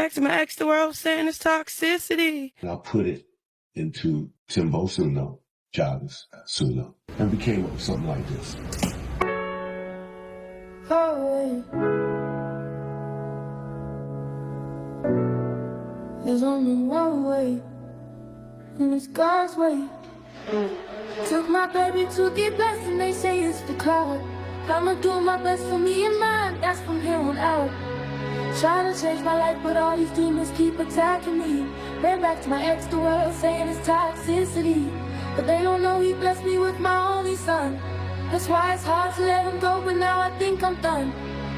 back to my ex, the world saying it's toxicity. And I put it into Timbo Suno, Jarvis Suno, and became something like this. There's only one way, and it's God's way. Took my baby to get blessed, and they say it's the cloud. I'ma do my best for me and mine, that's from here on out. Trying to change my life, but all these demons keep attacking me. Ran back to my ex, the world saying it's toxicity. But they don't know he blessed me with my only son. That's why it's hard to let him go, but now I think I'm done.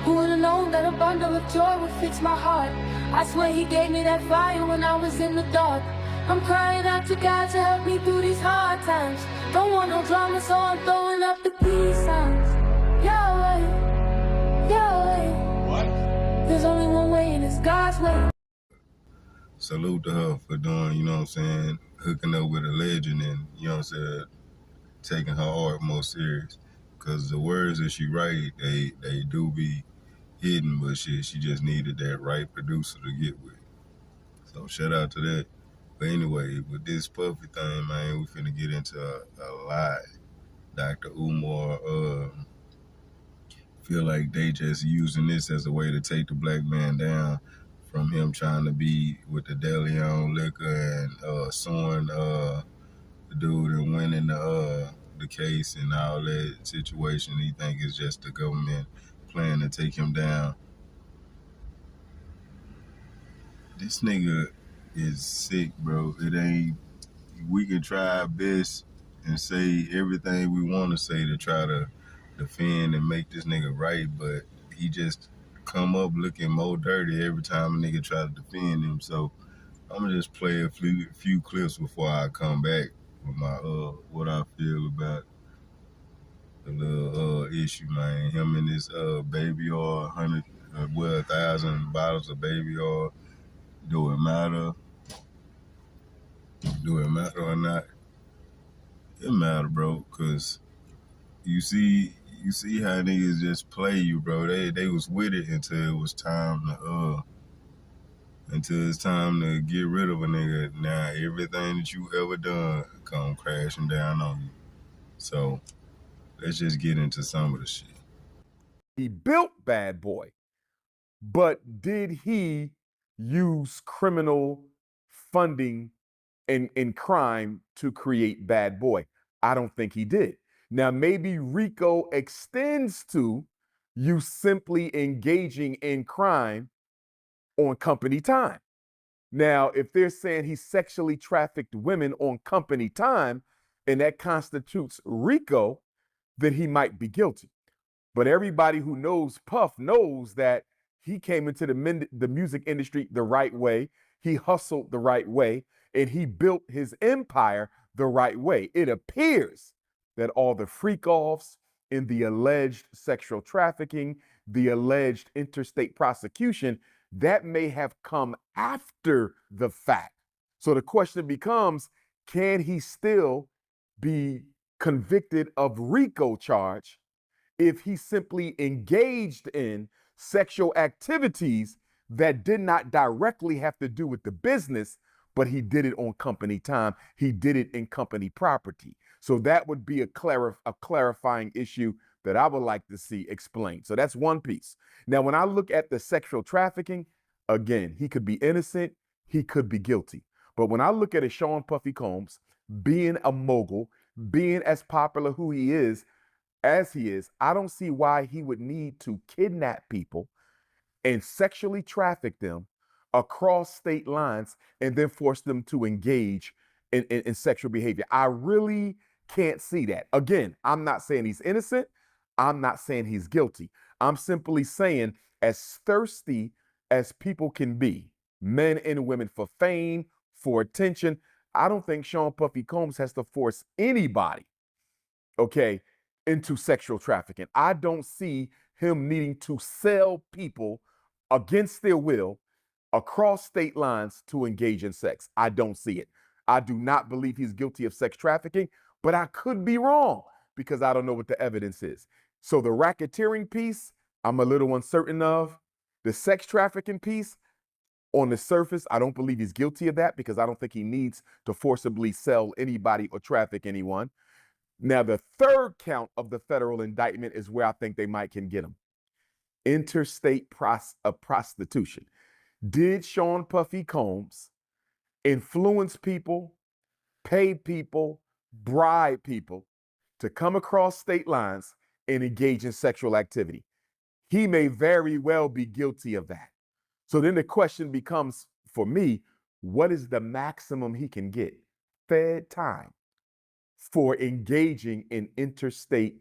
Who would've known that a bundle of joy would fix my heart? I swear he gave me that fire when I was in the dark. I'm crying out to God to help me through these hard times. Don't want no drama, so I'm throwing up the peace signs. Yahweh, Yahweh. What? There's only one way, and it's God's way. Salute to her for doing, you know what I'm saying, hooking up with a legend and, you know what I'm saying, taking her art more serious. Because the words that she write, they do be hidden, but shit, she just needed that right producer to get with. So shout out to that. But anyway, with this Puffy thing, man, we finna get into a lot. Dr. Umar feel like they just using this as a way to take the black man down from him trying to be with the deli on liquor and suing the dude and winning the case and all that situation. He think it's just the government plan to take him down. This nigga is sick, bro. It ain't, we can try our best and say everything we want to say to try to defend and make this nigga right, but he just come up looking more dirty every time a nigga try to defend him. So I'm gonna just play a few clips before I come back with my what I feel about the little issue, man. Him and his baby oil, 1,000 bottles of baby oil. Do it matter? Do it matter or not? It matter, bro, cause you see how niggas just play you, bro. They was with it until it was time to until it's time to get rid of a nigga. Now everything that you ever done come crashing down on you. So let's just get into some of the shit. He built Bad Boy, but did he use criminal funding in crime to create Bad Boy? I don't think he did. Now, maybe RICO extends to you simply engaging in crime on company time. Now, if they're saying he sexually trafficked women on company time and that constitutes RICO, then he might be guilty. But everybody who knows Puff knows that he came into the music industry the right way. He hustled the right way, and he built his empire the right way. It appears that all the freak-offs in the alleged sexual trafficking, the alleged interstate prosecution, that may have come after the fact. So the question becomes, can he still be convicted of RICO charge if he simply engaged in sexual activities that did not directly have to do with the business, but he did it on company time. He did it in company property. So that would be a clarifying issue that I would like to see explained. So that's one piece. Now, when I look at the sexual trafficking, again, he could be innocent, he could be guilty. But when I look at a Sean Puffy Combs being a mogul, being as popular who he is, as he is, I don't see why he would need to kidnap people and sexually traffic them across state lines and then force them to engage in sexual behavior. I really can't see that. Again, I'm not saying he's innocent. I'm not saying he's guilty. I'm simply saying, as thirsty as people can be, men and women, for fame, for attention, I don't think Sean Puffy Combs has to force anybody, okay, into sexual trafficking. I don't see him needing to sell people against their will across state lines to engage in sex. I don't see it. I do not believe he's guilty of sex trafficking, but I could be wrong because I don't know what the evidence is. So the racketeering piece, I'm a little uncertain of. The sex trafficking piece, On the surface, I don't believe he's guilty of that because I don't think he needs to forcibly sell anybody or traffic anyone. Now, the third count of the federal indictment is where I think they might can get him. Interstate prostitution. Did Sean Puffy Combs influence people, pay people, bribe people to come across state lines and engage in sexual activity? He may very well be guilty of that. So then the question becomes, for me, what is the maximum he can get? Fed time for engaging in interstate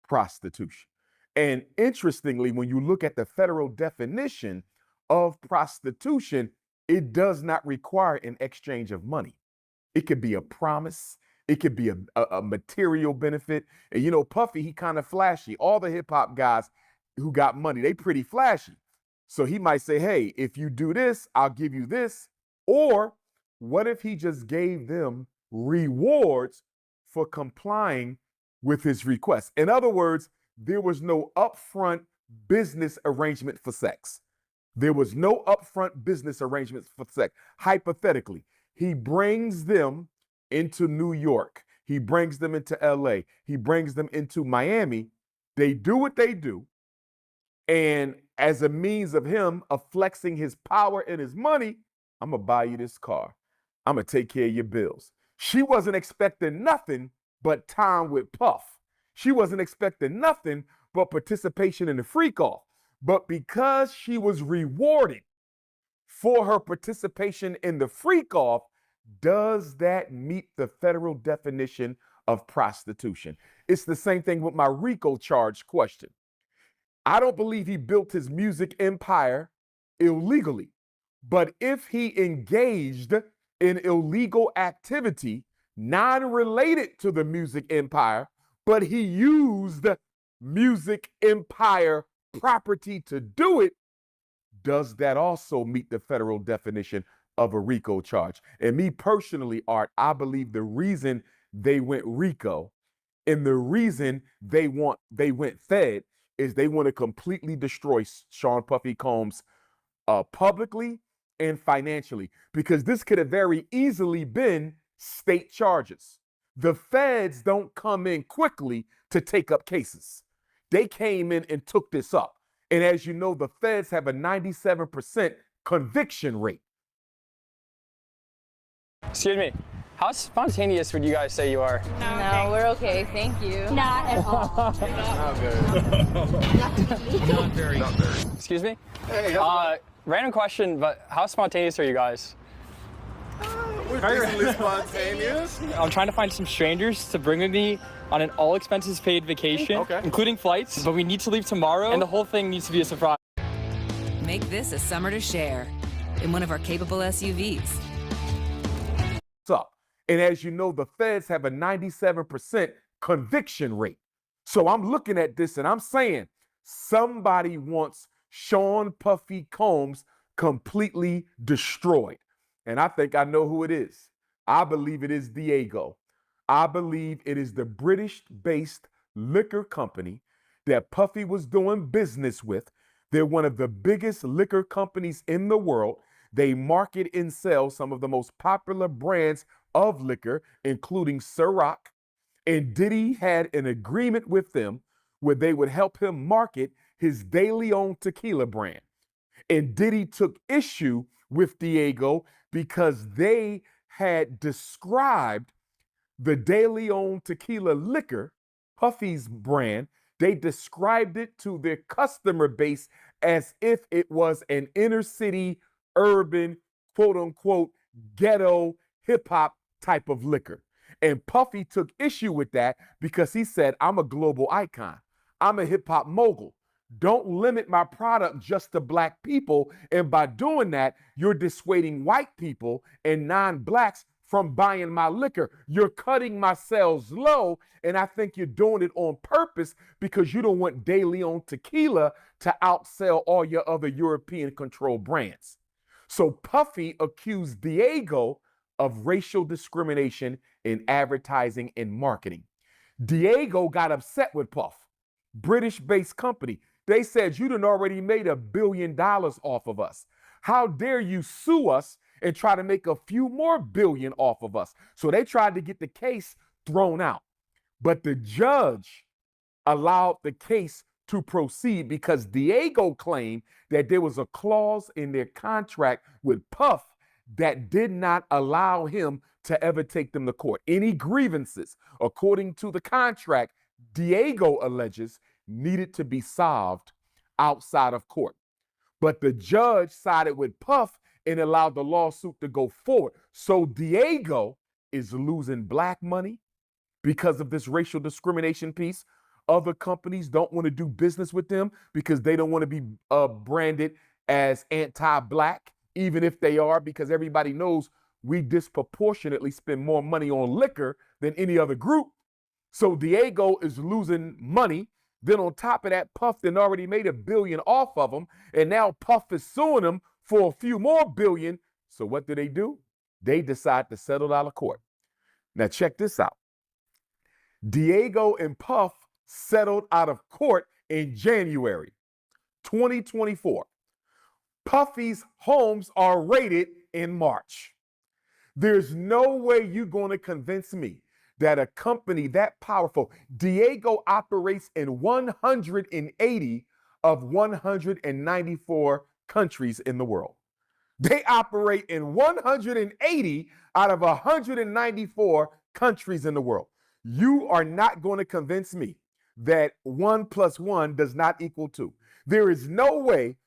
prostitution. And interestingly, when you look at the federal definition of prostitution, it does not require an exchange of money. It could be a promise. It could be a material benefit. And you know, Puffy, he kind of flashy. All the hip hop guys who got money, they pretty flashy. So he might say, hey, if you do this, I'll give you this. Or what if he just gave them rewards for complying with his request? In other words, there was no upfront business arrangement for sex. There was no upfront business arrangements for sex. Hypothetically, he brings them into New York. He brings them into LA. He brings them into Miami. They do what they do. And as a means of him of flexing his power and his money, I'm going to buy you this car. I'm going to take care of your bills. She wasn't expecting nothing but time with Puff. She wasn't expecting nothing but participation in the freak off. But because she was rewarded for her participation in the freak off, does that meet the federal definition of prostitution? It's the same thing with my RICO charge question. I don't believe he built his music empire illegally, but if he engaged in illegal activity non-related to the music empire, but he used music empire property to do it, does that also meet the federal definition of a RICO charge? And me personally, Art, I believe the reason they went RICO and the reason they went Fed is they want to completely destroy Sean Puffy Combs publicly and financially, because this could have very easily been state charges. The feds don't come in quickly to take up cases. They came in and took this up. And as you know, the feds have a 97% conviction rate. Excuse me, how spontaneous would you guys say you are? No, we're okay, thank you. Not at all. Not very. Excuse me? Hey, random question, but how spontaneous are you guys? we're decently spontaneous. I'm trying to find some strangers to bring with me on an all expenses paid vacation, including flights, but we need to leave tomorrow, and the whole thing needs to be a surprise. Make this a summer to share in one of our capable SUVs. Up. And as you know, the feds have a 97% conviction rate. So I'm looking at this and I'm saying somebody wants Sean Puffy Combs completely destroyed. And I think I know who it is. I believe it is Diageo. I believe it is the British-based liquor company that Puffy was doing business with. They're one of the biggest liquor companies in the world. They market and sell some of the most popular brands of liquor, including Ciroc. And Diddy had an agreement with them where they would help him market his De Leon tequila brand. And Diddy took issue with Diageo because they had described the De Leon tequila liquor, Puffy's brand, they described it to their customer base as if it was an inner city, urban, quote unquote, ghetto, hip hop type of liquor. And Puffy took issue with that because he said, I'm a global icon. I'm a hip hop mogul. Don't limit my product just to black people. And by doing that, you're dissuading white people and non-blacks from buying my liquor. You're cutting my sales low. And I think you're doing it on purpose because you don't want De Leon tequila to outsell all your other European controlled brands. So Puffy accused Diageo of racial discrimination in advertising and marketing. Diageo got upset with Puff, British-based company. They said, you done already made $1 billion off of us. How dare you sue us and try to make a few more billion off of us? So they tried to get the case thrown out. But the judge allowed the case to proceed because Diego claimed that there was a clause in their contract with Puff that did not allow him to ever take them to court. Any grievances, according to the contract, Diego alleges needed to be solved outside of court. But the judge sided with Puff and allowed the lawsuit to go forward. So Diego is losing black money because of this racial discrimination piece. Other companies don't want to do business with them because they don't want to be branded as anti-black, even if they are, because everybody knows we disproportionately spend more money on liquor than any other group. So Diego is losing money. Then on top of that, Puff then already made $1 billion off of him, and now Puff is suing him for a few more billion. So what do? They decide to settle out of court. Now check this out. Diego and Puff settled out of court in January 2024. Puffy's homes are raided in March. There's no way you're going to convince me that a company that powerful, Diego operates in 180 of 194 countries in the world. They operate in 180 out of 194 countries in the world. You are not going to convince me that 1 + 1 does not equal 2. There is no way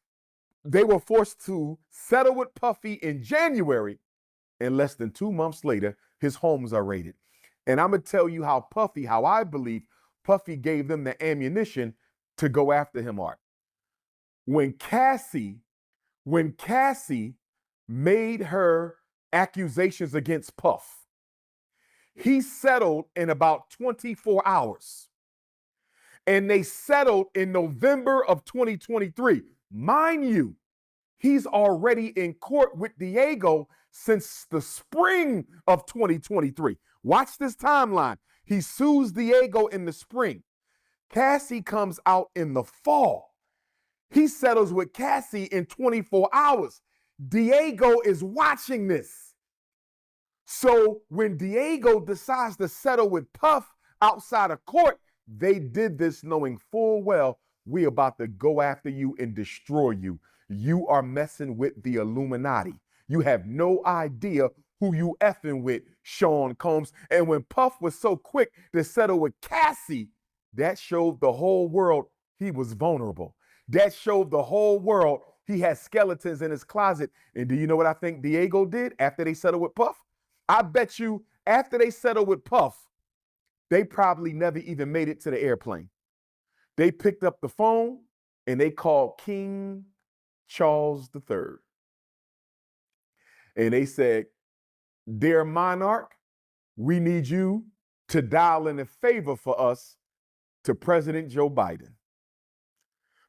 they were forced to settle with Puffy in January, and less than 2 months later, his homes are raided. And I'm going to tell you how I believe Puffy gave them the ammunition to go after him, Art. When Cassie made her accusations against Puff, he settled in about 24 hours. And they settled in November of 2023. Mind you, he's already in court with Diego since the spring of 2023. Watch this timeline. He sues Diego in the spring. Cassie comes out in the fall. He settles with Cassie in 24 hours. Diego is watching this. So when Diego decides to settle with Puff outside of court, they did this knowing full well we about to go after you and destroy you. You are messing with the Illuminati. You have no idea who you effing with, Sean Combs. And when Puff was so quick to settle with Cassie, that showed the whole world he was vulnerable. That showed the whole world he had skeletons in his closet. And do you know what I think Diego did after they settled with Puff? I bet you after they settled with Puff, they probably never even made it to the airplane. They picked up the phone and they called King Charles III. And they said, "Dear monarch, we need you to dial in a favor for us to President Joe Biden.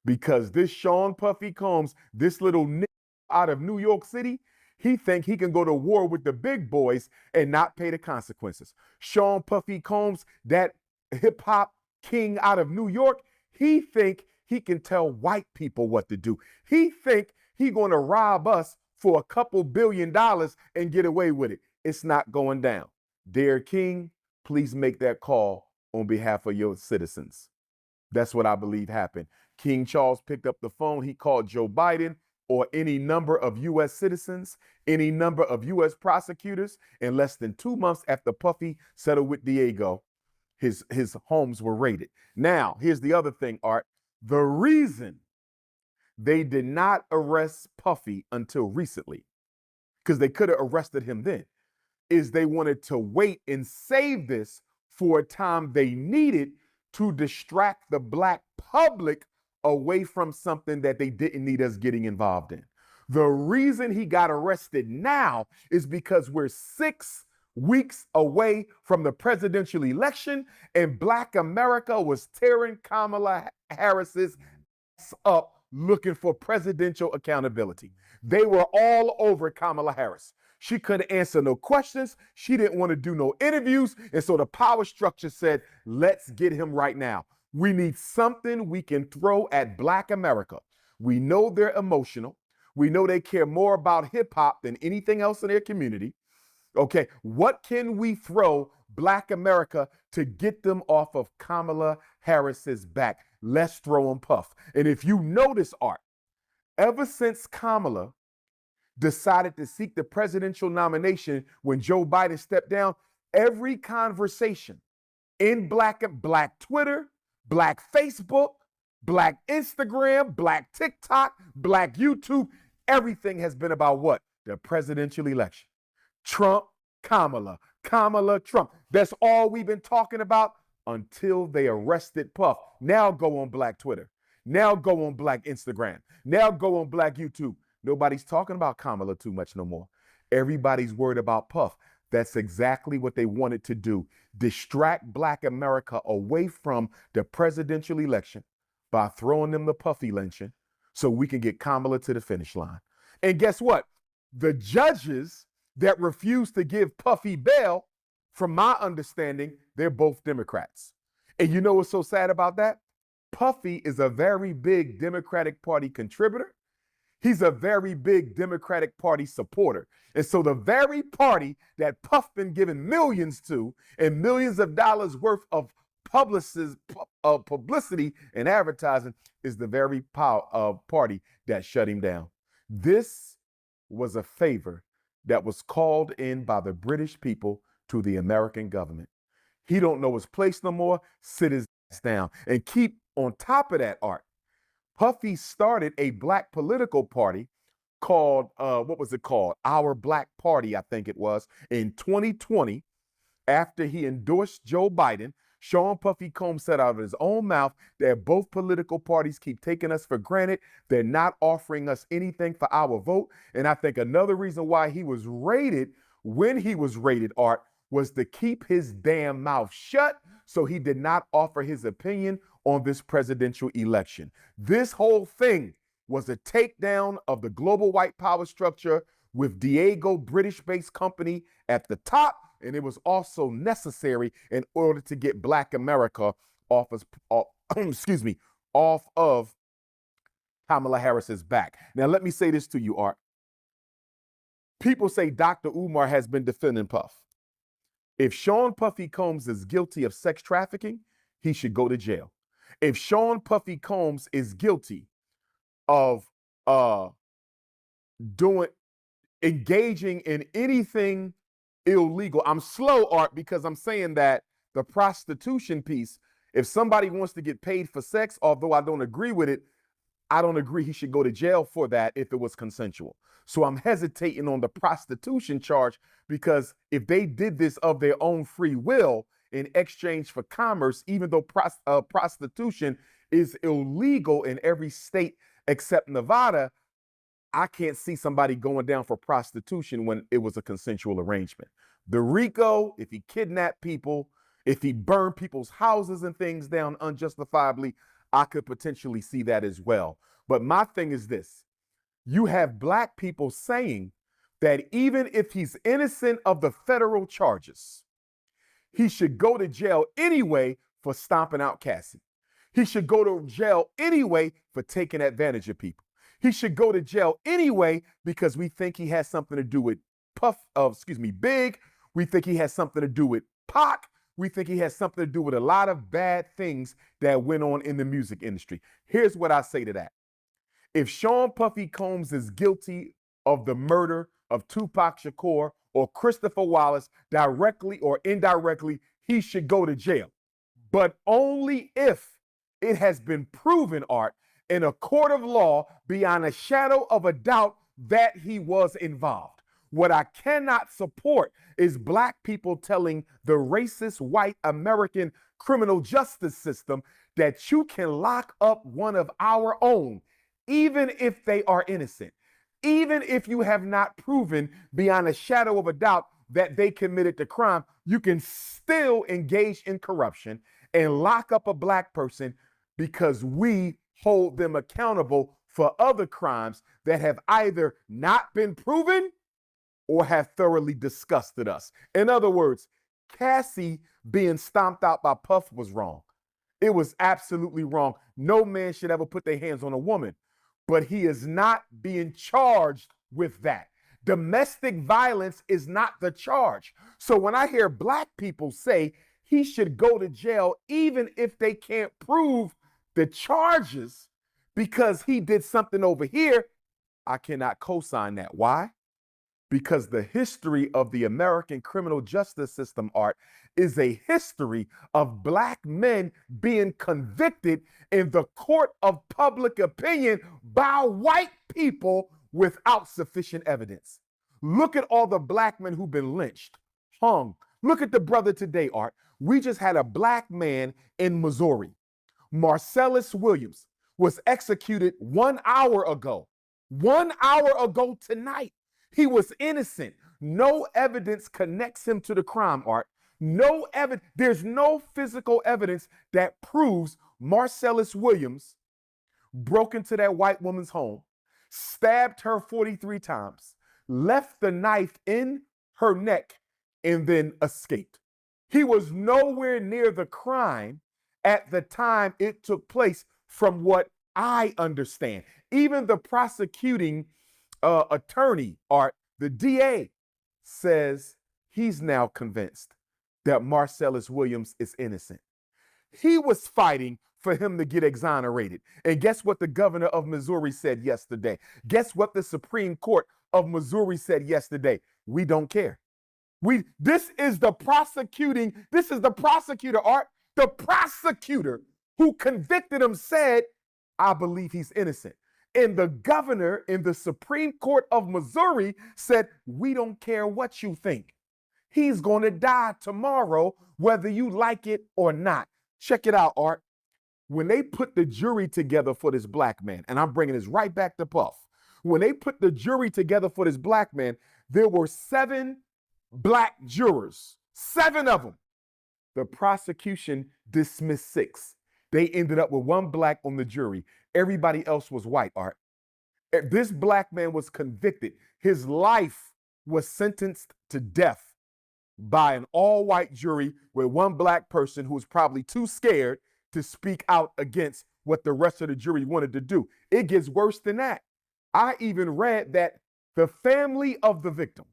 Because this Sean Puffy Combs, this little nigga out of New York City, he think he can go to war with the big boys and not pay the consequences. Sean Puffy Combs, that hip-hop king out of New York, he think he can tell white people what to do. He think he going to rob us for a couple $1 billion and get away with it. It's not going down. Dear King, please make that call on behalf of your citizens." That's what I believe happened. King Charles picked up the phone. He called Joe Biden or any number of U.S. citizens, any number of U.S. prosecutors. In less than 2 months after Puffy settled with Diego, his homes were raided. Now, here's the other thing, Art. The reason they did not arrest Puffy until recently, because they could have arrested him then, is they wanted to wait and save this for a time they needed to distract the black public away from something that they didn't need us getting involved in. The reason he got arrested now is because we're 6 weeks away from the presidential election, and Black America was tearing Kamala Harris's ass up looking for presidential accountability. They were all over Kamala Harris. She couldn't answer no questions. She didn't want to do no interviews. And so the power structure said, let's get him right now. We need something we can throw at Black America. We know they're emotional. We know they care more about hip hop than anything else in their community. Okay, what can we throw Black America to get them off of Kamala Harris's back? Let's throw them Puff. And if you notice, Art, ever since Kamala decided to seek the presidential nomination when Joe Biden stepped down, every conversation in Black Twitter, Black Facebook, Black Instagram, Black TikTok, Black YouTube, everything has been about what? The presidential election. Trump, Kamala, Kamala, Trump. That's all we've been talking about until they arrested Puff. Now go on Black Twitter. Now go on Black Instagram. Now go on Black YouTube. Nobody's talking about Kamala too much no more. Everybody's worried about Puff. That's exactly what they wanted to do. Distract Black America away from the presidential election by throwing them the Puffy lynching so we can get Kamala to the finish line. And guess what? The judges that refuse to give Puffy bail, from my understanding, they're both Democrats. And you know what's so sad about that? Puffy is a very big Democratic Party contributor. He's a very big Democratic Party supporter. And so the very party that Puff been giving millions to and millions of dollars worth of publicity and advertising is the very party that shut him down. This was a favor that was called in by the British people to the American government. He don't know his place no more. Sit his ass down. And keep on top of that, Art. Puffy started a Black political party called, what was it called? Our Black Party, I think it was, in 2020, after he endorsed Joe Biden. Sean Puffy Combs said out of his own mouth that both political parties keep taking us for granted. They're not offering us anything for our vote. And I think another reason why he was raided when he was raided, Art, was to keep his damn mouth shut so he did not offer his opinion on this presidential election. This whole thing was a takedown of the global white power structure with Diego, British-based company at the top, and it was also necessary in order to get Black America off of Kamala Harris's back. Now, let me say this to you, Art. People say Dr. Umar has been defending Puff. If Sean Puffy Combs is guilty of sex trafficking, he should go to jail. If Sean Puffy Combs is guilty of engaging in anything illegal, I'm slow, Art, because I'm saying that the prostitution piece, if somebody wants to get paid for sex, although I don't agree with it, I don't agree he should go to jail for that if it was consensual. So I'm hesitating on the prostitution charge, because if they did this of their own free will in exchange for commerce, even though prostitution is illegal in every state except Nevada, I can't see somebody going down for prostitution when it was a consensual arrangement. The RICO, if he kidnapped people, if he burned people's houses and things down unjustifiably, I could potentially see that as well. But my thing is this. You have Black people saying that even if he's innocent of the federal charges, he should go to jail anyway for stomping out Cassie. He should go to jail anyway for taking advantage of people. He should go to jail anyway because we think he has something to do with Big. We think he has something to do with Pac. We think he has something to do with a lot of bad things that went on in the music industry. Here's what I say to that. If Sean Puffy Combs is guilty of the murder of Tupac Shakur or Christopher Wallace, directly or indirectly, he should go to jail. But only if it has been proven, Art, in a court of law beyond a shadow of a doubt that he was involved. What I cannot support is Black people telling the racist white American criminal justice system that you can lock up one of our own, even if they are innocent, even if you have not proven beyond a shadow of a doubt that they committed the crime, you can still engage in corruption and lock up a Black person because we hold them accountable for other crimes that have either not been proven or have thoroughly disgusted us. In other words, Cassie being stomped out by Puff was wrong. It was absolutely wrong. No man should ever put their hands on a woman. but he is not being charged with that. Domestic violence is not the charge. So when I hear black people say he should go to jail even if they can't prove the charges because he did something over here, I cannot co-sign that. Why? Because the history of the American criminal justice system, Art, is a history of black men being convicted in the court of public opinion by white people without sufficient evidence. Look at all the black men who've been lynched, hung. Look at the brother today, Art. We just had a black man in Missouri. Marcellus Williams was executed 1 hour ago. 1 hour ago tonight. He was innocent. No evidence connects him to the crime, Art. No evidence. There's no physical evidence that proves Marcellus Williams broke into that white woman's home, stabbed her 43 times, left the knife in her neck, and then escaped. He was nowhere near the crime at the time it took place, from what I understand. Even the prosecuting attorney, Art, the DA, says he's now convinced that Marcellus Williams is innocent. He was fighting for him to get exonerated. And guess what the governor of Missouri said yesterday? Guess what the Supreme Court of Missouri said yesterday? We don't care. This is the prosecutor, Art. The prosecutor who convicted him said, I believe he's innocent. And the governor in the Supreme Court of Missouri said, we don't care what you think. He's going to die tomorrow, whether you like it or not. Check it out, Art. When they put the jury together for this black man, and I'm bringing this right back to Puff. When they put the jury together for this black man, there were 7 black jurors, 7 of them. The prosecution dismissed 6. They ended up with 1 black on the jury. Everybody else was white, Art. This black man was convicted. His life was sentenced to death by an all-white jury with 1 black person who was probably too scared to speak out against what the rest of the jury wanted to do. It gets worse than that. I even read that the family of the victim,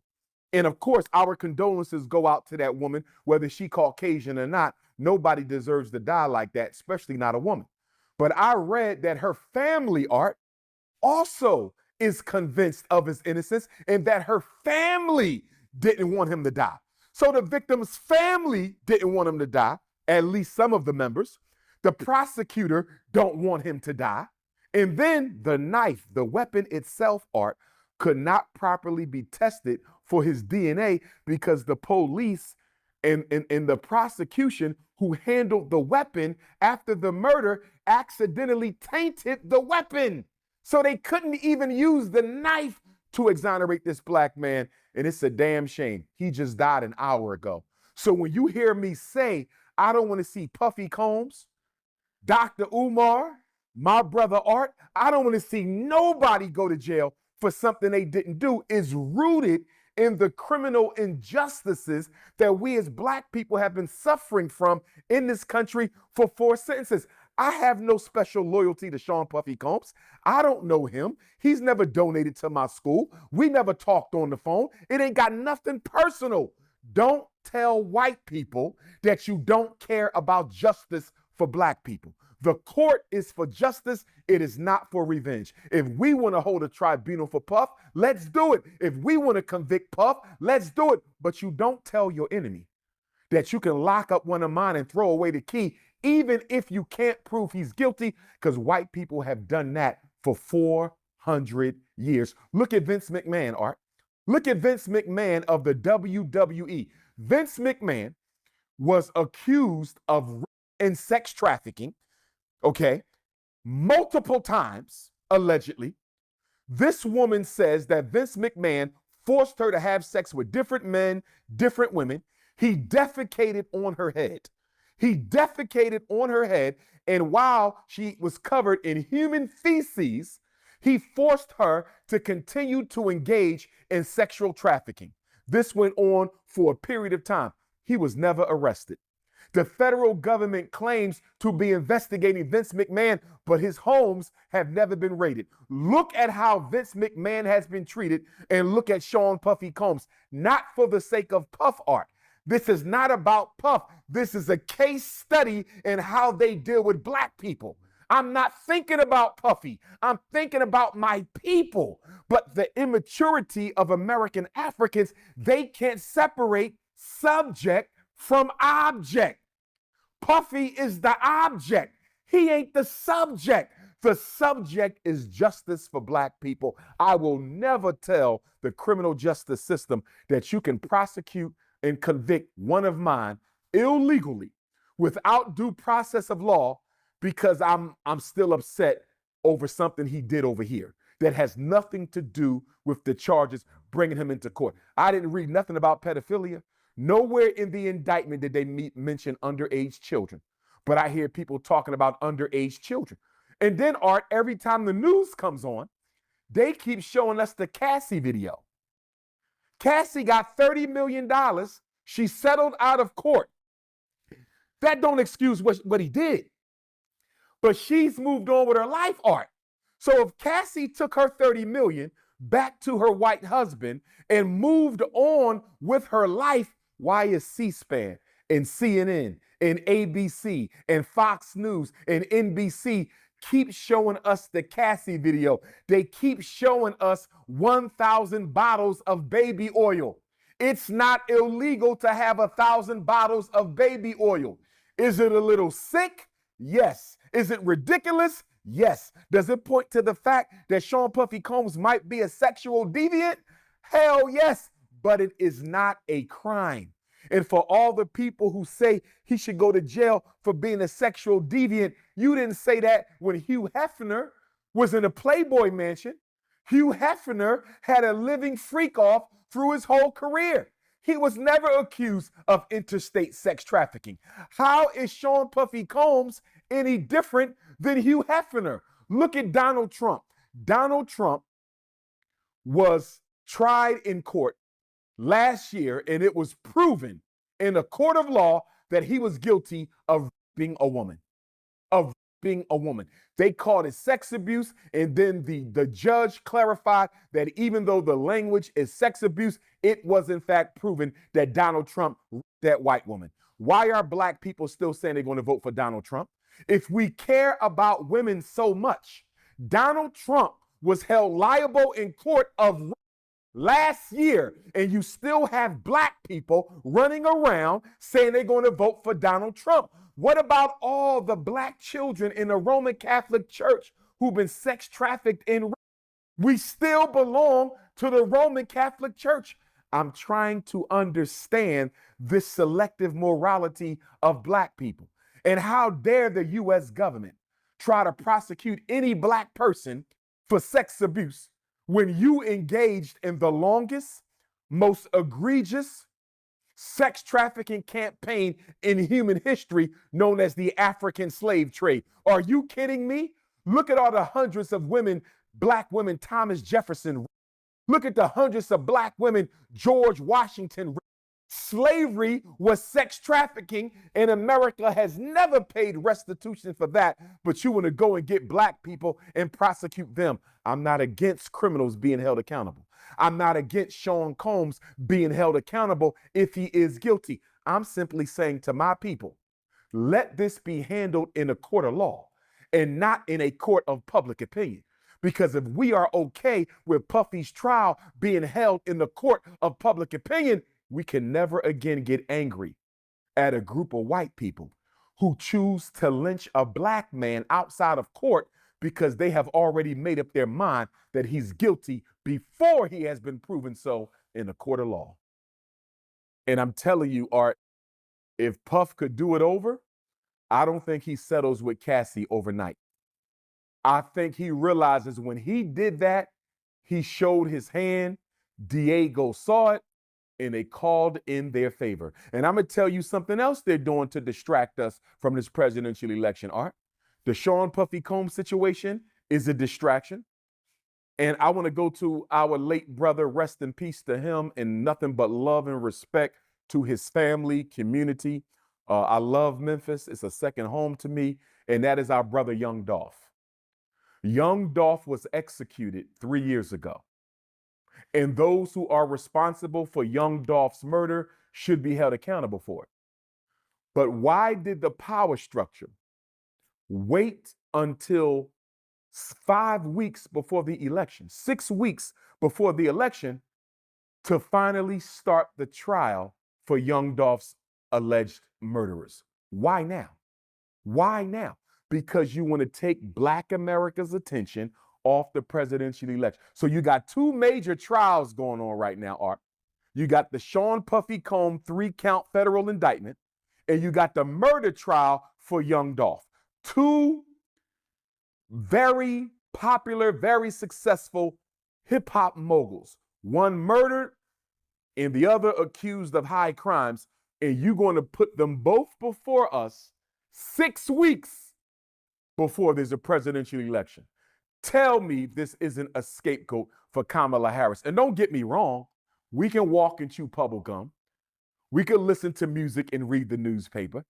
and of course, our condolences go out to that woman, whether she Caucasian or not. Nobody deserves to die like that, especially not a woman. But I read that her family, Art, also is convinced of his innocence and that her family didn't want him to die. So the victim's family didn't want him to die, at least some of the members. The prosecutor don't want him to die. And then the knife, the weapon itself, Art, could not properly be tested for his DNA because the police and the prosecution who handled the weapon after the murder accidentally tainted the weapon. So they couldn't even use the knife to exonerate this black man. And it's a damn shame. He just died an hour ago. So when you hear me say, I don't want to see Puffy Combs, Dr. Umar, my brother Art, I don't want to see nobody go to jail for something they didn't do, is rooted in the criminal injustices that we as black people have been suffering from in this country for 4 sentences. I have no special loyalty to Sean Puffy Combs. I don't know him. He's never donated to my school. We never talked on the phone. It ain't got nothing personal. Don't tell white people that you don't care about justice for black people. The court is for justice. It is not for revenge. If we want to hold a tribunal for Puff, let's do it. If we want to convict Puff, let's do it. But you don't tell your enemy that you can lock up one of mine and throw away the key, even if you can't prove he's guilty, because white people have done that for 400 years. Look at Vince McMahon, Art. Look at Vince McMahon of the WWE. Vince McMahon was accused of rape and sex trafficking, okay, multiple times, allegedly. This woman says that Vince McMahon forced her to have sex with different men, different women. He defecated on her head. He defecated on her head, and while she was covered in human feces, he forced her to continue to engage in sexual trafficking. This went on for a period of time. He was never arrested. The federal government claims to be investigating Vince McMahon, but his homes have never been raided. Look at how Vince McMahon has been treated and look at Sean Puffy Combs, not for the sake of Puff art. This is not about Puff. This is a case study in how they deal with black people. I'm not thinking about Puffy. I'm thinking about my people. But the immaturity of American Africans, they can't separate subject from object. Puffy is the object. He ain't the subject. The subject is justice for black people. I will never tell the criminal justice system that you can prosecute and convict one of mine illegally without due process of law because I'm still upset over something he did over here that has nothing to do with the charges bringing him into court. I didn't read nothing about pedophilia. Nowhere in the indictment did they mention underage children. But I hear people talking about underage children. And then, Art, every time the news comes on, they keep showing us the Cassie video. Cassie got $30 million. She settled out of court. That don't excuse what he did. But she's moved on with her life, Art. So if Cassie took her $30 million back to her white husband and moved on with her life, why is C-SPAN and CNN and ABC and Fox News and NBC keep showing us the Cassie video? They keep showing us 1,000 bottles of baby oil. It's not illegal to have 1,000 bottles of baby oil. Is it a little sick? Yes. Is it ridiculous? Yes. Does it point to the fact that Sean Puffy Combs might be a sexual deviant? Hell yes. But it is not a crime. And for all the people who say he should go to jail for being a sexual deviant, you didn't say that when Hugh Hefner was in a Playboy mansion. Hugh Hefner had a living freak off through his whole career. He was never accused of interstate sex trafficking. How is Sean Puffy Combs any different than Hugh Hefner? Look at Donald Trump. Donald Trump was tried in court last year, and it was proven in a court of law that he was guilty of being a woman. Of being a woman. They called it sex abuse, and then the judge clarified that even though the language is sex abuse, it was in fact proven that Donald Trump raped that white woman. Why are black people still saying they're going to vote for Donald Trump? If we care about women so much, Donald Trump was held liable in court of rape last year, and you still have black people running around saying they're going to vote for Donald Trump. What about all the black children in the Roman Catholic Church who've been sex trafficked in rape? We still belong to the Roman Catholic Church. I'm trying to understand this selective morality of black people. And how dare the U.S. government try to prosecute any black person for sex abuse when you engaged in the longest, most egregious sex trafficking campaign in human history known as the African slave trade? Are you kidding me? Look at all the hundreds of women, black women, Thomas Jefferson. Look at the hundreds of black women, George Washington. Slavery was sex trafficking, and America has never paid restitution for that, but you want to go and get black people and prosecute them. I'm not against criminals being held accountable. I'm not against Sean Combs being held accountable if he is guilty. I'm simply saying to my people, let this be handled in a court of law and not in a court of public opinion. Because if we are okay with Puffy's trial being held in the court of public opinion, we can never again get angry at a group of white people who choose to lynch a black man outside of court because they have already made up their mind that he's guilty before he has been proven so in a court of law. And I'm telling you, Art, if Puff could do it over, I don't think he settles with Cassie overnight. I think he realizes when he did that, he showed his hand. Diego saw it, and they called in their favor. And I'm going to tell you something else they're doing to distract us from this presidential election, Art. The Sean Puffy Combs situation is a distraction. And I want to go to our late brother, rest in peace to him, and nothing but love and respect to his family, community, I love Memphis. It's a second home to me, and that is our brother Young Dolph. Young Dolph was executed 3 years ago, and those who are responsible for Young Dolph's murder should be held accountable for it. But why did the power structure wait until 5 weeks before the election, 6 weeks before the election, to finally start the trial for Young Dolph's alleged murderers? Why now? Why now? Because you want to take Black America's attention off the presidential election. So you got two major trials going on right now, Art. You got the Sean Puffy Combs 3-count federal indictment, and you got the murder trial for Young Dolph. Two very popular, very successful hip-hop moguls. One murdered and the other accused of high crimes, and you're going to put them both before us 6 weeks before there's a presidential election. Tell me this isn't a scapegoat for Kamala Harris. And don't get me wrong, we can walk and chew bubble gum. We can listen to music and read the newspaper,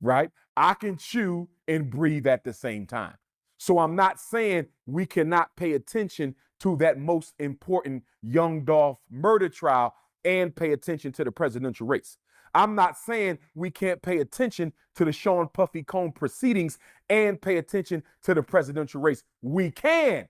right? I can chew and breathe at the same time. So I'm not saying we cannot pay attention to that most important Young Dolph murder trial and pay attention to the presidential race. I'm not saying we can't pay attention to the Sean Puffy Combs proceedings and pay attention to the presidential race. We can,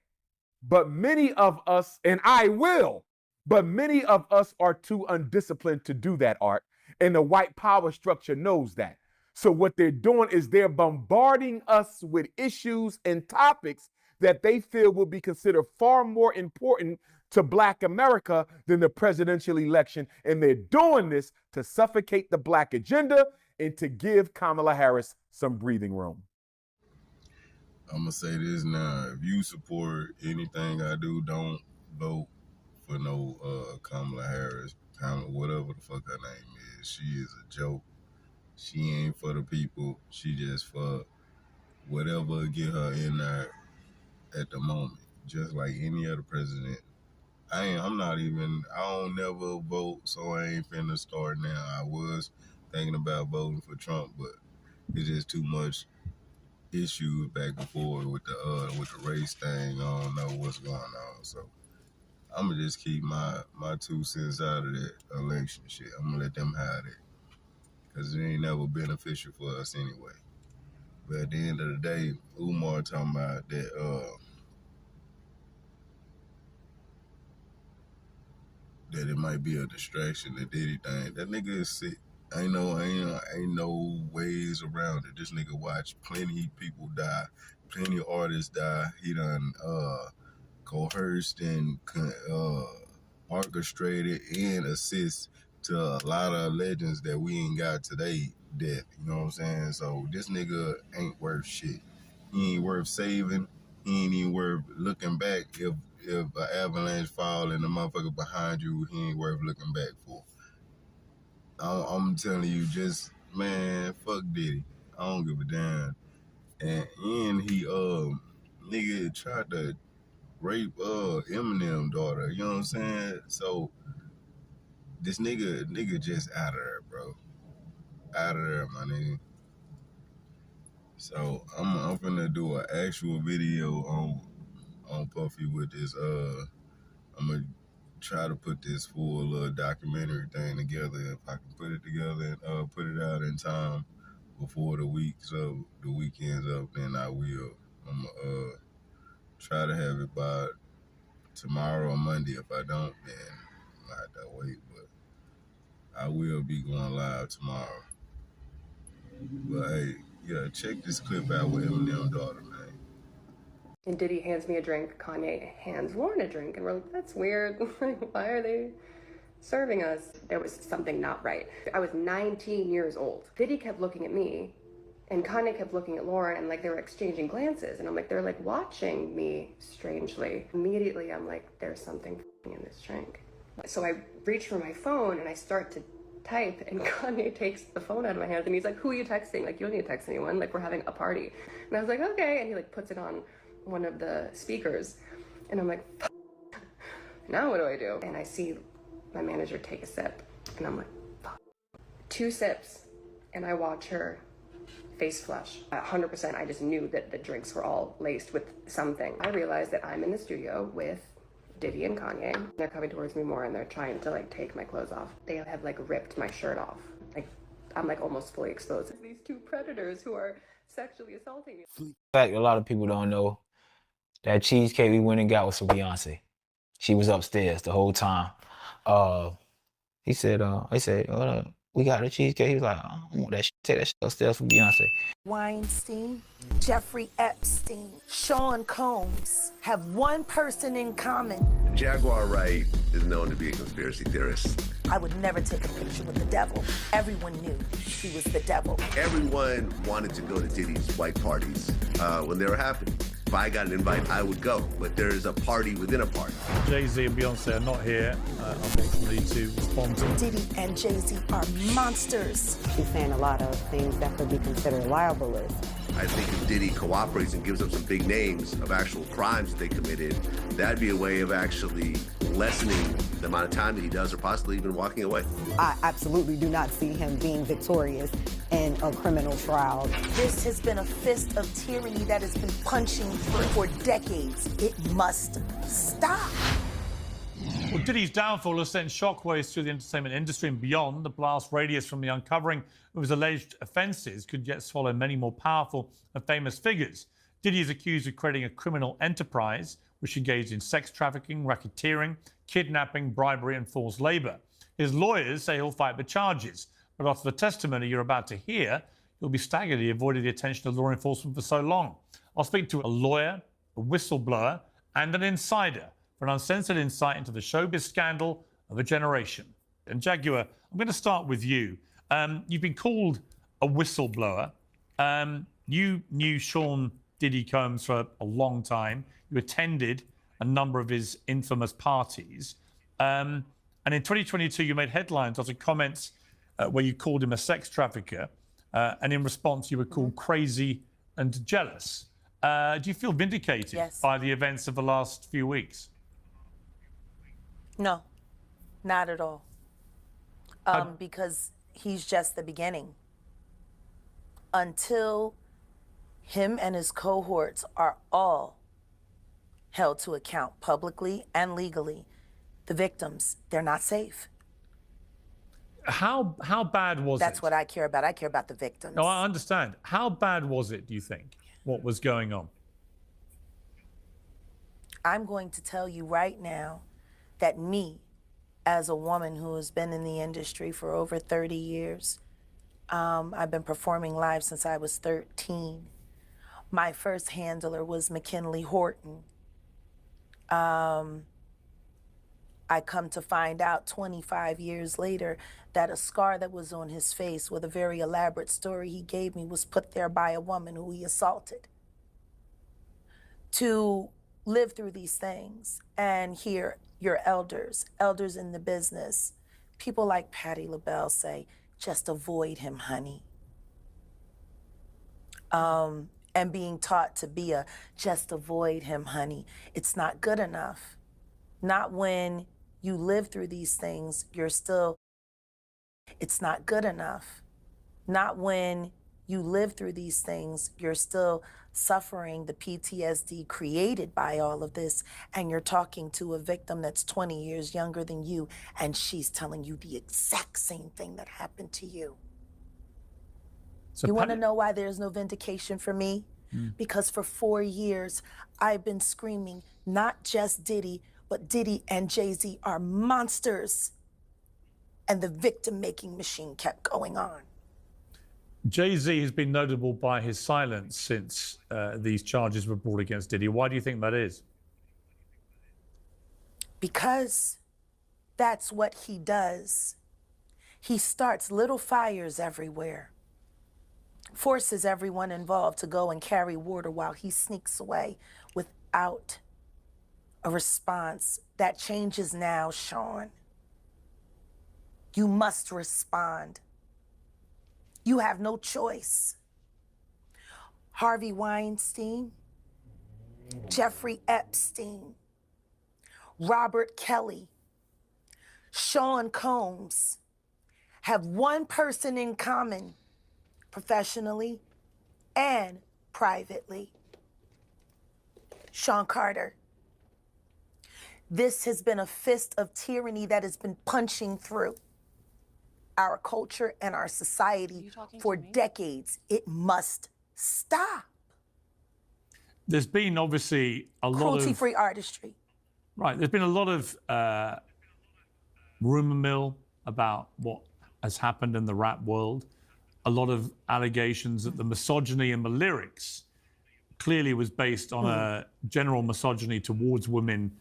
but many of us, and I will, but many of us are too undisciplined to do that, Art, and the white power structure knows that. So what they're doing is they're bombarding us with issues and topics that they feel will be considered far more important to Black America than the presidential election. And they're doing this to suffocate the Black agenda and to give Kamala Harris some breathing room. I'm going to say this now. If you support anything I do, don't vote for no Kamala Harris, whatever the fuck her name is. She is a joke. She ain't for the people. She just for whatever get her in there at the moment. Just like any other president. I don't never vote, so I ain't finna start now. I was thinking about voting for Trump, but it's just too much issues back and forth with the race thing. I don't know what's going on. So I'm gonna just keep my 2 cents out of that election shit. I'm gonna let them have it. Cause it ain't never beneficial for us anyway. But at the end of the day, Umar talking about that that it might be a distraction, the Diddy thing. That nigga is sick. Ain't no ways around it. This nigga watched plenty people die, plenty artists die. He done coerced and orchestrated and assist to a lot of legends that we ain't got today death. You know what I'm saying? So this nigga ain't worth shit. He ain't worth saving. He ain't even worth looking back. If an avalanche fall and the motherfucker behind you, he ain't worth looking back for. I'm telling you, just, man, fuck Diddy. I don't give a damn. And he, nigga tried to rape, Eminem daughter. You know what I'm saying? So, this nigga just out of there, bro. Out of there, my nigga. So, I'm finna do an actual video on Puffy with this, I'm gonna try to put this full documentary thing together. If I can put it together and put it out in time before the weekend's up, then I will. I'm gonna try to have it by tomorrow or Monday. If I don't, then I have to wait. But I will be going live tomorrow. But hey, yeah, check this clip out with Eminem daughter, man. And Diddy hands me a drink, Kanye hands Lauren a drink, and we're like, that's weird. Why are they serving us? There was something not right. I was 19 years old. Diddy kept looking at me, and Kanye kept looking at Lauren, and like they were exchanging glances, and I'm like, they're like watching me strangely. Immediately, I'm like, there's something in this drink. So I reach for my phone, and I start to type, and Kanye takes the phone out of my hands, and he's like, who are you texting? Like, you don't need to text anyone. Like, we're having a party. And I was like, okay. And he like puts it on one of the speakers, and I'm like, now what do I do? And I see my manager take a sip, and I'm like, fuck. 2 sips, and I watch her face flush. 100%, I just knew that the drinks were all laced with something. I realized that I'm in the studio with Diddy and Kanye. They're coming towards me more and they're trying to like take my clothes off. They have like ripped my shirt off. Like I'm like almost fully exposed. These two predators who are sexually assaulting me. In fact, a lot of people don't know that cheesecake we went and got was for Beyonce. She was upstairs the whole time. He said, we got the cheesecake. He was like, I don't want that shit. Take that shit upstairs for Beyonce. Weinstein, Jeffrey Epstein, Sean Combs have one person in common. Jaguar Wright is known to be a conspiracy theorist. I would never take a picture with the devil. Everyone knew he was the devil. Everyone wanted to go to Diddy's white parties when they were happening. If I got an invite, I would go, but there's a party within a party. Jay-Z and Beyonce are not here, unfortunately, to respond to. Diddy and Jay-Z are monsters. She's saying a lot of things that could be considered libelous. I think if Diddy cooperates and gives up some big names of actual crimes that they committed, that'd be a way of actually lessening the amount of time that he does, or possibly even walking away. I absolutely do not see him being victorious in a criminal trial. This has been a fist of tyranny that has been punching for decades. It must stop. Well, Diddy's downfall has sent shockwaves through the entertainment industry and beyond. The blast radius from the uncovering of his alleged offences could yet swallow many more powerful and famous figures. Diddy is accused of creating a criminal enterprise which engaged in sex trafficking, racketeering, kidnapping, bribery and forced labour. His lawyers say he'll fight the charges, but after the testimony you're about to hear, you'll be staggered he avoided the attention of law enforcement for so long. I'll speak to a lawyer, a whistleblower and an insider for an uncensored insight into the showbiz scandal of a generation. And Jaguar, I'm going to start with you. You've been called a whistleblower. You knew Sean Diddy Combs for a long time. You attended a number of his infamous parties. And in 2022, you made headlines after comments where you called him a sex trafficker. And in response, you were called crazy and jealous. Do you feel vindicated by the events of the last few weeks? No, not at all. Because he's just the beginning. Until him and his cohorts are all held to account publicly and legally, the victims, they're not safe. How bad was it? That's what I care about. I care about the victims. No, I understand. How bad was it, do you think, what was going on? I'm going to tell you right now that me, as a woman who has been in the industry for over 30 years, I've been performing live since I was 13. My first handler was McKinley Horton. I come to find out 25 years later that a scar that was on his face with a very elaborate story he gave me was put there by a woman who he assaulted. To live through these things and hear your elders in the business, people like Patti LaBelle say, just avoid him, honey. And being taught to be just avoid him, honey. It's not good enough. Not when you live through these things, it's not good enough. Not when you live through these things, you're still suffering the PTSD created by all of this, and you're talking to a victim that's 20 years younger than you, and she's telling you the exact same thing that happened to you. So you want to know why there's no vindication for me? Because for 4 years, I've been screaming, not just Diddy, but Diddy and Jay-Z are monsters. And the victim-making machine kept going on. Jay-Z has been notable by his silence since these charges were brought against Diddy. Why do you think that is? Because that's what he does. He starts little fires everywhere, forces everyone involved to go and carry water while he sneaks away without a response. That changes now, Sean. You must respond. You have no choice. Harvey Weinstein, Jeffrey Epstein, Robert Kelly, Sean Combs have one person in common. professionally and privately. Sean Carter, this has been a fist of tyranny that has been punching through our culture and our society for decades. It must stop. There's been obviously a lot of cruelty-free artistry. Right, there's been a lot of rumor mill about what has happened in the rap world. A lot of allegations that the misogyny in the lyrics clearly was based on a general misogyny towards women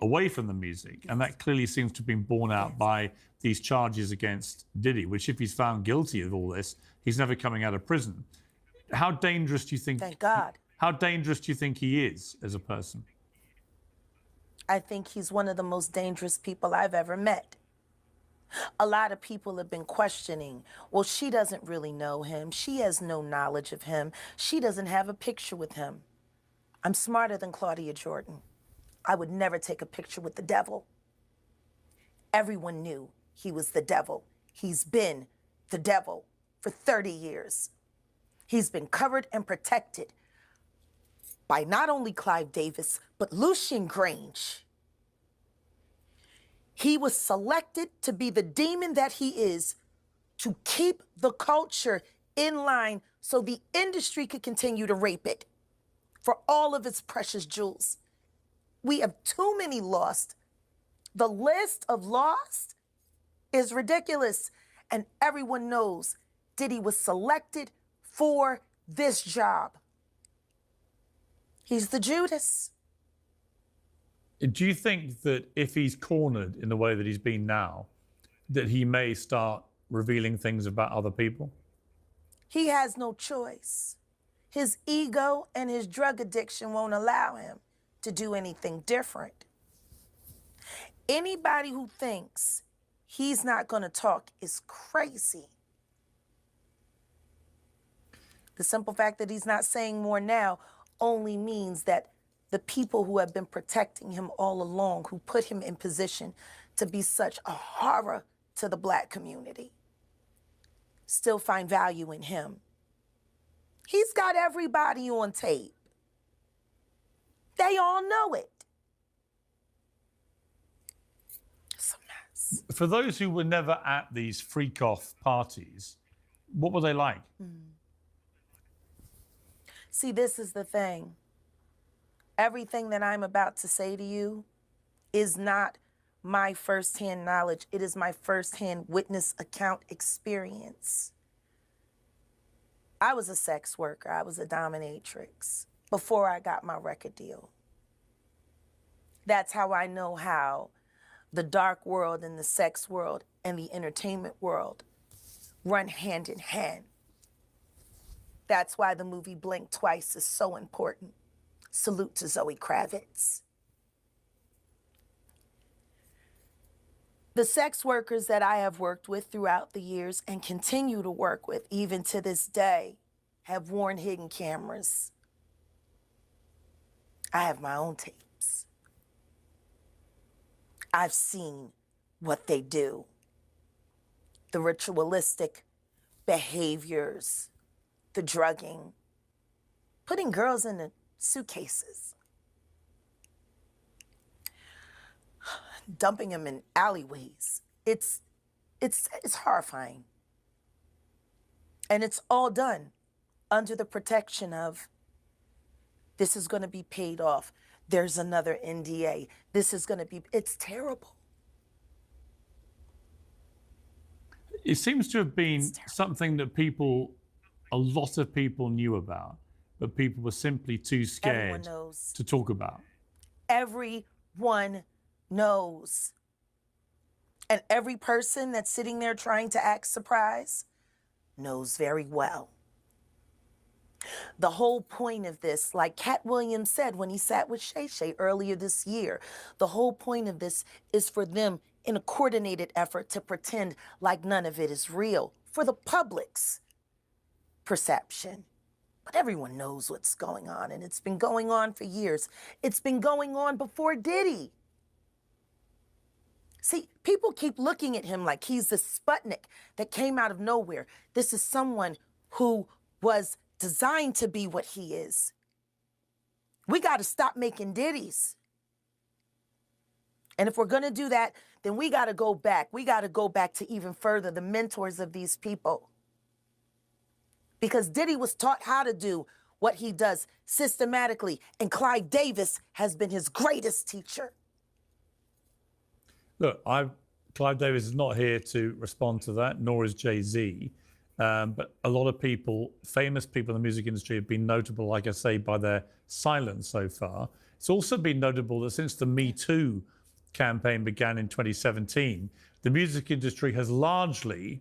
away from the music. And that clearly seems to have been borne out by these charges against Diddy, which if he's found guilty of all this, he's never coming out of prison. How dangerous do you think... Thank God. How dangerous do you think he is as a person? I think he's one of the most dangerous people I've ever met. A lot of people have been questioning, well, she doesn't really know him. She has no knowledge of him. She doesn't have a picture with him. I'm smarter than Claudia Jordan. I would never take a picture with the devil. Everyone knew he was the devil. He's been the devil for 30 years. He's been covered and protected by not only Clive Davis, but Lucian Grange. He was selected to be the demon that he is, to keep the culture in line so the industry could continue to rape it for all of its precious jewels. We have too many lost. The list of lost is ridiculous. And everyone knows Diddy was selected for this job. He's the Judas. Do you think that if he's cornered in the way that he's been now, that he may start revealing things about other people? He has no choice. His ego and his drug addiction won't allow him to do anything different. Anybody who thinks he's not going to talk is crazy. The simple fact that he's not saying more now only means that the people who have been protecting him all along, who put him in position to be such a horror to the Black community, still find value in him. He's got everybody on tape. They all know it. It's a mess. For those who were never at these freak-off parties, what were they like? See, this is the thing. Everything that I'm about to say to you is not my firsthand knowledge. It is my firsthand witness account experience. I was a sex worker. I was a dominatrix before I got my record deal. That's how I know how the dark world and the sex world and the entertainment world run hand in hand. That's why the movie Blink Twice is so important. Salute to Zoe Kravitz. The sex workers that I have worked with throughout the years and continue to work with even to this day have worn hidden cameras. I have my own tapes. I've seen what they do. The ritualistic behaviors, the drugging, putting girls in the suitcases, dumping them in alleyways. It's horrifying. And it's all done under the protection of, this is going to be paid off. There's another NDA. This is going to be, it's terrible. It seems to have been something that a lot of people knew about, but people were simply too scared to talk about. Everyone knows. And every person that's sitting there trying to act surprised knows very well. The whole point of this, like Cat Williams said when he sat with Shay Shay earlier this year, the whole point of this is for them in a coordinated effort to pretend like none of it is real for the public's perception. But everyone knows what's going on, and it's been going on for years. It's been going on before Diddy. See, people keep looking at him like he's the Sputnik that came out of nowhere. This is someone who was designed to be what he is. We got to stop making ditties. And if we're going to do that, then we got to go back. We got to go back to even further the mentors of these people. Because Diddy was taught how to do what he does systematically, and Clive Davis has been his greatest teacher. Look, Clive Davis is not here to respond to that, nor is Jay-Z. But a lot of people, famous people in the music industry, have been notable, like I say, by their silence so far. It's also been notable that since the Me Too campaign began in 2017, the music industry has largely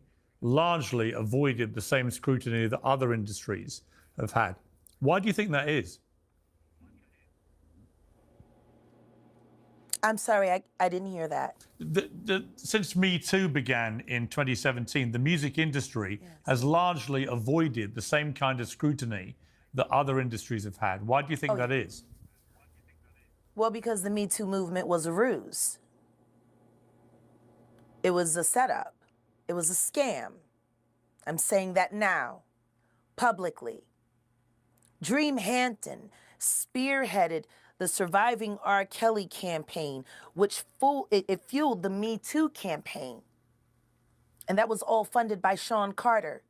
avoided the same scrutiny that other industries have had. Why do you think that is? I'm sorry, I didn't hear that. Since Me Too began in 2017, the music industry has largely avoided the same kind of scrutiny that other industries have had. Why do you think that is? Well, because the Me Too movement was a ruse. It was a setup. It was a scam. I'm saying that now, publicly. Dream Hampton spearheaded the Surviving R. Kelly campaign, which fueled the Me Too campaign. And that was all funded by Sean Carter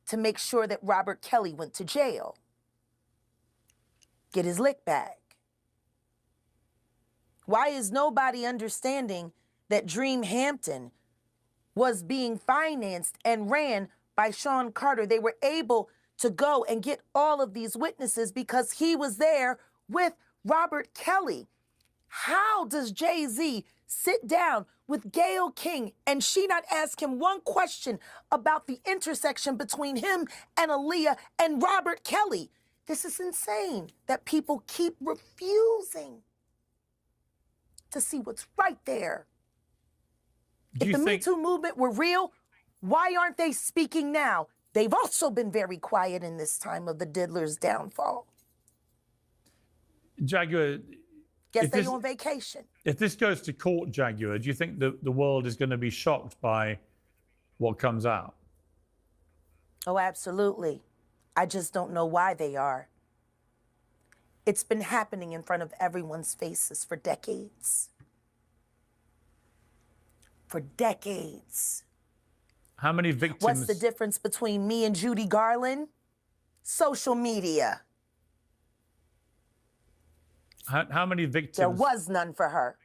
to make sure that Robert Kelly went to jail. Get his lick back. Why is nobody understanding that Dream Hampton was being financed and ran by Sean Carter? They were able to go and get all of these witnesses because he was there with Robert Kelly. How does Jay-Z sit down with Gayle King and she not ask him one question about the intersection between him and Aaliyah and Robert Kelly? This is insane that people keep refusing to see what's right there. If the Me Too movement were real, why aren't they speaking now? They've also been very quiet in this time of the diddler's downfall. Jaguar, Guess they're on vacation. If this goes to court, Jaguar, do you think the world is going to be shocked by what comes out? Oh, absolutely. I just don't know why they are. It's been happening in front of everyone's faces for decades. For decades. How many victims? What's the difference between me and Judy Garland? Social media. How many victims? There was none for her.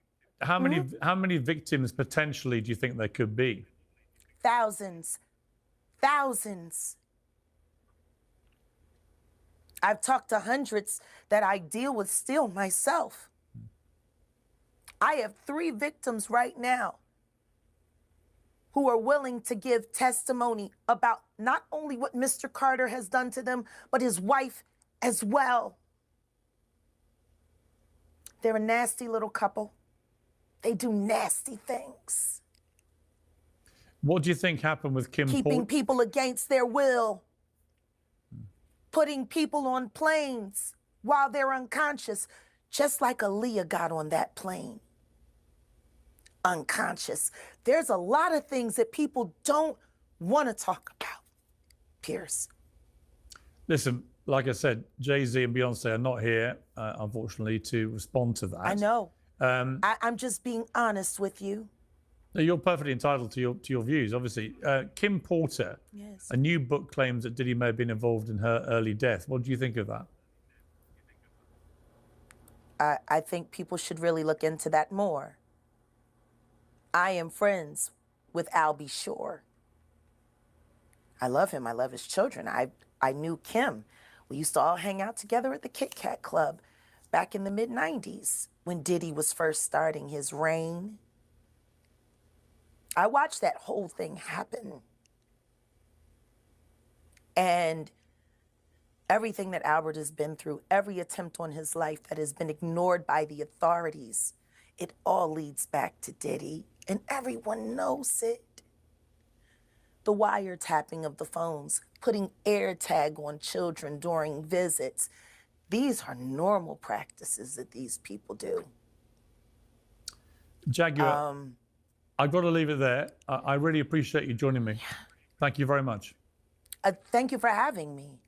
How many victims potentially do you think there could be? Thousands. Thousands. I've talked to hundreds that I deal with still myself. I have 3 victims right now who are willing to give testimony about not only what Mr. Carter has done to them, but his wife as well. They're a nasty little couple. They do nasty things. What do you think happened with Kim Porter? Keeping people against their will. Putting people on planes while they're unconscious, just like Aaliyah got on that plane. Unconscious. There's a lot of things that people don't want to talk about, Pierce. Listen, like I said, Jay-Z and Beyonce are not here, unfortunately, to respond to that. I know. I'm just being honest with you. You're perfectly entitled to your views, obviously. Kim Porter, yes. A new book claims that Diddy may have been involved in her early death. What do you think of that? I think people should really look into that more. I am friends with Albie Shore. I love him. I love his children. I knew Kim. We used to all hang out together at the Kit Kat Club back in the mid-90s when Diddy was first starting his reign. I watched that whole thing happen. And everything that Albert has been through, every attempt on his life that has been ignored by the authorities, it all leads back to Diddy, and everyone knows it. The wiretapping of the phones, putting air tag on children during visits. These are normal practices that these people do. Jaguar, I've got to leave it there. I really appreciate you joining me. Thank you very much. Thank you for having me.